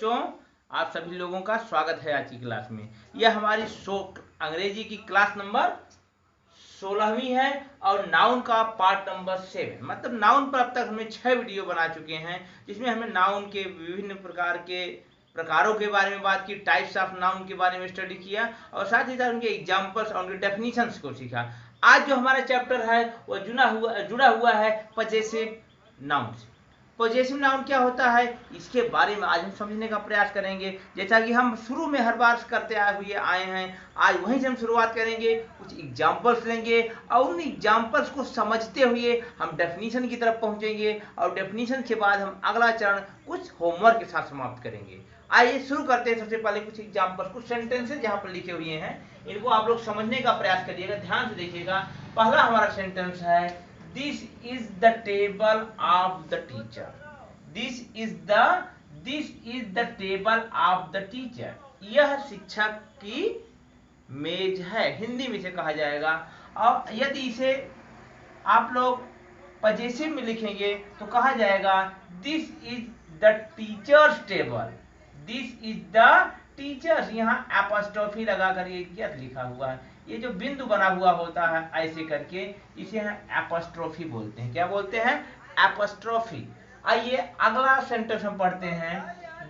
बच्चों, आप सभी लोगों का स्वागत है आज की क्लास में। यह हमारी अंग्रेजी की क्लास नंबर 16वीं है और नाउन का पार्ट नंबर 7। मतलब नाउन पर अब तक हमने 6 वीडियो बना चुके हैं, जिसमें हमने नाउन के विभिन्न प्रकारों के बारे में बात की, टाइप्स ऑफ नाउन के बारे में स्टडी किया और साथ ही साथ उनके एग्जाम्पल्स और उनके डेफिनेशंस को सीखा। आज जो हमारा चैप्टर है वो जुड़ा हुआ है पजेसिव नाउन से। पॉजेसिव नाउन क्या होता है, इसके बारे में आज हम समझने का प्रयास करेंगे। जैसा कि हम शुरू में हर बार करते आए हैं, आज वहीं से हम शुरुआत करेंगे, कुछ एग्जाम्पल्स लेंगे और उन एग्जाम्पल्स को समझते हुए हम डेफिनेशन की तरफ पहुंचेंगे और डेफिनेशन के बाद हम अगला चरण कुछ होमवर्क के साथ समाप्त करेंगे। आइए शुरू करते हैं। सबसे पहले कुछ एग्जाम्पल्स, कुछ सेंटेंसेस जहाँ पर लिखे हुए हैं, इनको आप लोग समझने का प्रयास करिएगा, ध्यान से देखिएगा। पहला हमारा सेंटेंस है, This is the table of the teacher. This is the table of the teacher. यह शिक्षक की मेज है, हिंदी में इसे कहा जाएगा। और यदि इसे आप लोग पजेसिव में लिखेंगे तो कहा जाएगा This is the teacher's table. This is the teachers। यहाँ एपोस्ट्रोफी लगा कर ये लिखा हुआ है, ये जो बिंदु बना हुआ होता है ऐसे करके, इसे एपोस्ट्रोफी बोलते हैं। क्या बोलते हैं? एपोस्ट्रोफी। आइए अगला सेंटेंस हम पढ़ते हैं,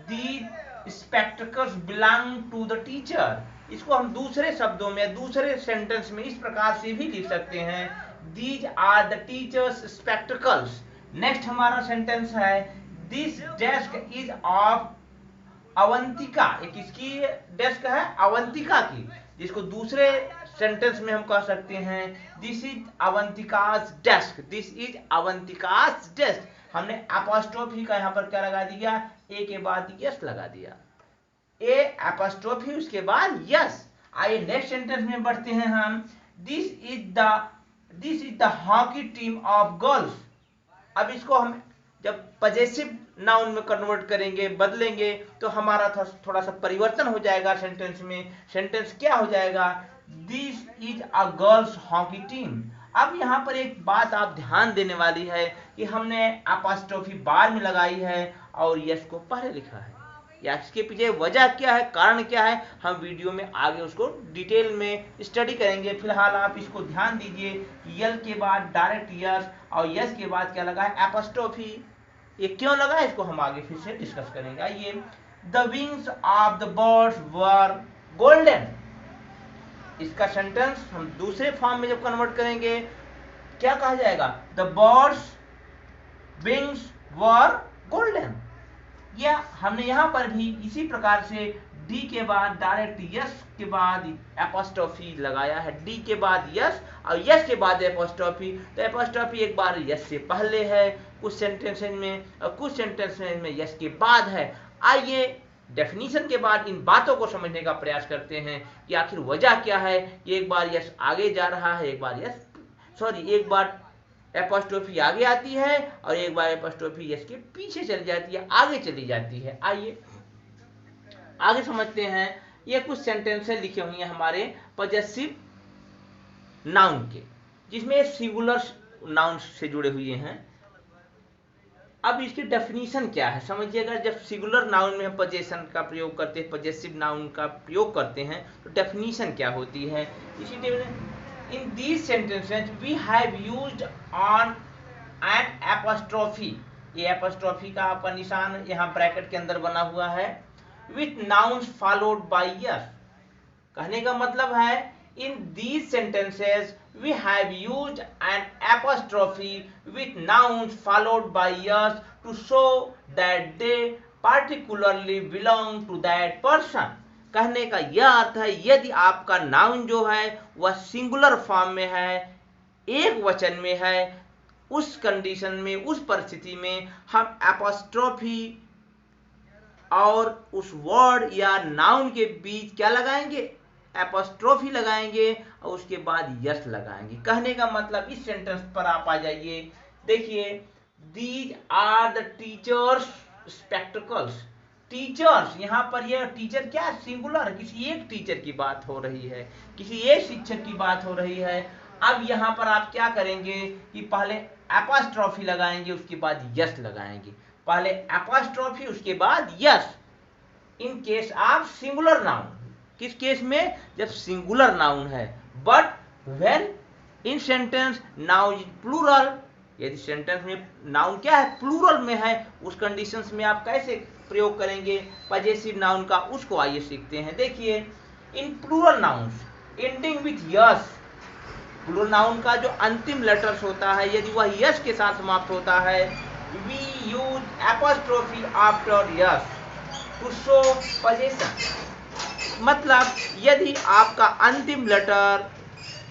the spectacles belong to the teacher. इसको हम दूसरे शब्दों में, दूसरे सेंटेंस में इस प्रकार से भी लिख सकते हैं, these are the teacher's spectacles. Next हमारा सेंटेंस है, this desk is of Avantika. एक किसकी डेस्क है? अवंतिका की। जिसको दूसरे सेंटेंस में हम कह सकते हैं, this is Avantika's desk. This is Avantika's desk. हमने एपोस्ट्रोफी का यहाँ पर क्या लगा दिया? ए के बाद यस लगा दिया। ए एपोस्ट्रोफी, उसके बाद यस। आइए नेक्स्ट सेंटेंस में बढ़ते हैं हम, this is the hockey team of girls. अब इसको हम जब पजेसिव नाउन में कन्वर्ट करेंगे, बदलेंगे, तो हमारा थोड़ा सा परिवर्तन हो जाएगा सेंटेंस में। सेंटेंस क्या हो जाएगा? This is a girls hockey team. अब यहाँ पर एक बात आप ध्यान देने वाली है कि हमने एपोस्ट्रोफी बाद में लगाई है और यस को पहले लिखा है। या इसके पीछे वजह क्या है, कारण क्या है, हम वीडियो में आगे उसको डिटेल में स्टडी करेंगे। फिलहाल आप इसको ध्यान दीजिए, यल के बाद डायरेक्ट यस और यस के बाद क्या लगा है? एपोस्ट्रोफी। ये क्यों लगा है इसको हम आगे फिर से डिस्कस करेंगे। आइए, the wings of the birds were golden. इसका सेंटेंस हम दूसरे फॉर्म में जब कन्वर्ट करेंगे, क्या कहा जाएगा? The birds wings were golden. या हमने यहां पर भी इसी प्रकार से डी के बाद डायरेक्ट यस के बाद एपोस्ट्रोफी लगाया है। डी के बाद यस और यस के बाद एपोस्ट्रोफी। तो एपोस्ट्रोफी एक बार यस से पहले है कुछ सेंटेंस में और कुछ सेंटेंस में यस के बाद है। आइए डेफिनेशन के बाद इन बातों को समझने का प्रयास करते हैं कि आखिर वजह क्या है। एक बार यस आगे जा रहा है, एक बार एपोस्ट्रोफी आगे आती है और एक बार एपोस्ट्रोफी यस के पीछे चली जाती है, आगे चली जाती है। आइए आगे समझते हैं। ये कुछ सेंटेंसेस लिखे हुए हैं हमारे पजेसिव नाउन के, जिसमें सिंगुलर नाउन से जुड़े हुए हैं। अब इसकी डेफिनेशन क्या है समझिएगा। जब सिंगुलर नाउन में हम पजेशन का प्रयोग करते हैं, पजेसिव नाउन का प्रयोग करते हैं, तो डेफिनेशन क्या होती है? इसी In these sentences we have used on an apostrophe। ये apostrophe का आपका निशान यहाँ ब्रैकेट के अंदर बना हुआ है, with nouns followed by yes। कहने का मतलब है, in these sentences we have used an apostrophe with nouns followed by yes to show that they particularly belong to that person। कहने का यह अर्थ है, यदि आपका नाउन जो है वह सिंगुलर फॉर्म में है, एक वचन में है, उस कंडीशन में, उस परिस्थिति में हम एपोस्ट्रोफी और उस वर्ड या नाउन के बीच क्या लगाएंगे? एपोस्ट्रोफी लगाएंगे और उसके बाद यस लगाएंगे। कहने का मतलब, इस सेंटेंस पर आप आ जाइए, देखिए, these are the teacher's spectacles. Teacher's, यहाँ पर यह टीचर क्या सिंगुलर, किसी एक टीचर की बात हो रही है, किसी एक शिक्षक की बात हो रही है। अब यहाँ पर आप क्या करेंगे कि पहले एपोस्ट्रोफी लगाएंगे, उसके बाद यस लगाएंगे। पहले एपोस्ट्रोफी, उसके बाद S. In case of singular noun, किस केस में, जब सिंगुलर नाउन है, but when in sentence noun is plural, यदि सेंटेंस में नाउन क्या है, प्लूरल में है, उस कंडीशंस में आप कैसे प्रयोग करेंगे पजेसिव नाउन का, उसको आइए सीखते हैं। देखिए, in plural nouns ending with S, plural noun का जो अंतिम लेटर्स होता है यदि वह यस के साथ समाप्त होता है, we use apostrophe after S to show position. मतलब यदि आपका अंतिम लेटर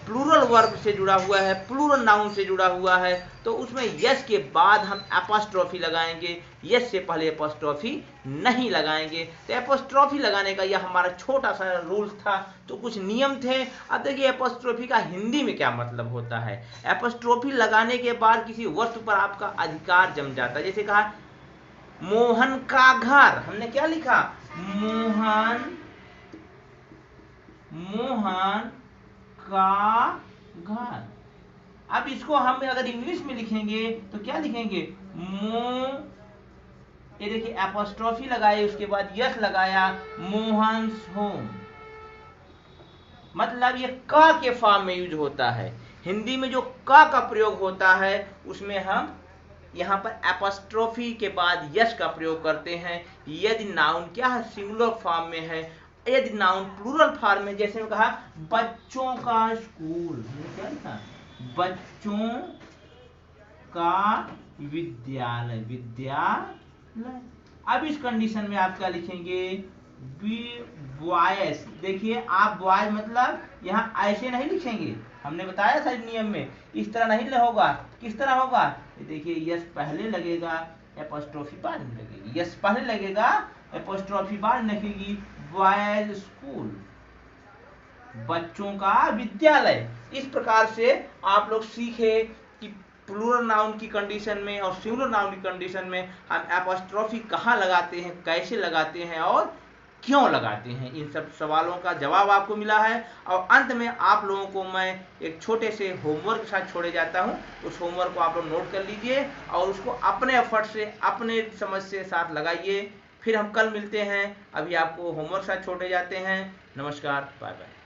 प्लूरल वर्ब से जुड़ा हुआ है, प्लूरल नाउन से जुड़ा हुआ है, तो उसमें यस के बाद हम एपोस्ट्रोफी लगाएंगे, यस से पहले एपोस्ट्रोफी नहीं लगाएंगे। तो एपोस्ट्रोफी लगाने का यह हमारा छोटा सा रूल था, तो कुछ नियम थे। अब देखिए एपोस्ट्रोफी का हिंदी में क्या मतलब होता है। एपोस्ट्रोफी लगाने के बाद किसी वस्तु पर आपका अधिकार जम जाता है। जैसे कहा मोहन का घर, हमने क्या लिखा, मोहन का घर। अब इसको हम अगर इंग्लिश में लिखेंगे तो क्या लिखेंगे, ये देखिए एपोस्ट्रोफी लगाए, उसके बाद यस लगाया, मोहन्स होम। मतलब ये का के फॉर्म में यूज होता है। हिंदी में जो का प्रयोग होता है उसमें हम यहाँ पर एपोस्ट्रोफी के बाद यस का प्रयोग करते हैं यदि नाउन क्या है, सिंगुलर फॉर्म में है। यदि नाउन प्लूरल फॉर्म में, जैसे मैं कहा बच्चों का स्कूल, क्या लिखा, बच्चों का विद्यालय, विद्यालय। अब इस कंडीशन में आप क्या लिखेंगे, बॉयज। देखिए आप बॉयज मतलब यहाँ ऐसे नहीं लिखेंगे, हमने बताया था नियम में, इस तरह नहीं होगा। किस तरह होगा, देखिए यस पहले लगेगा, एपोस्ट्रोफी बाद में लगेगी, यस पहले लगेगा, एपोस्ट्रोफी बाद में लगेगी, बॉयज स्कूल, बच्चों का विद्यालय। इस प्रकार से आप लोग सीखे कि प्लूरल नाउन की कंडीशन में और सिंगुलर नाउन की कंडीशन में हम एपोस्ट्रोफी कहाँ लगाते हैं, कैसे लगाते हैं और क्यों लगाते हैं। इन सब सवालों का जवाब आपको मिला है। और अंत में आप लोगों को मैं एक छोटे से होमवर्क के साथ छोड़े जाता हूं। उस होमवर्क को आप लोग नोट कर लीजिए और उसको अपने एफर्ट से, अपने समझ से साथ लगाइए। फिर हम कल मिलते हैं। अभी आपको होमवर्क साथ छोड़े जाते हैं। नमस्कार, बाय बाय।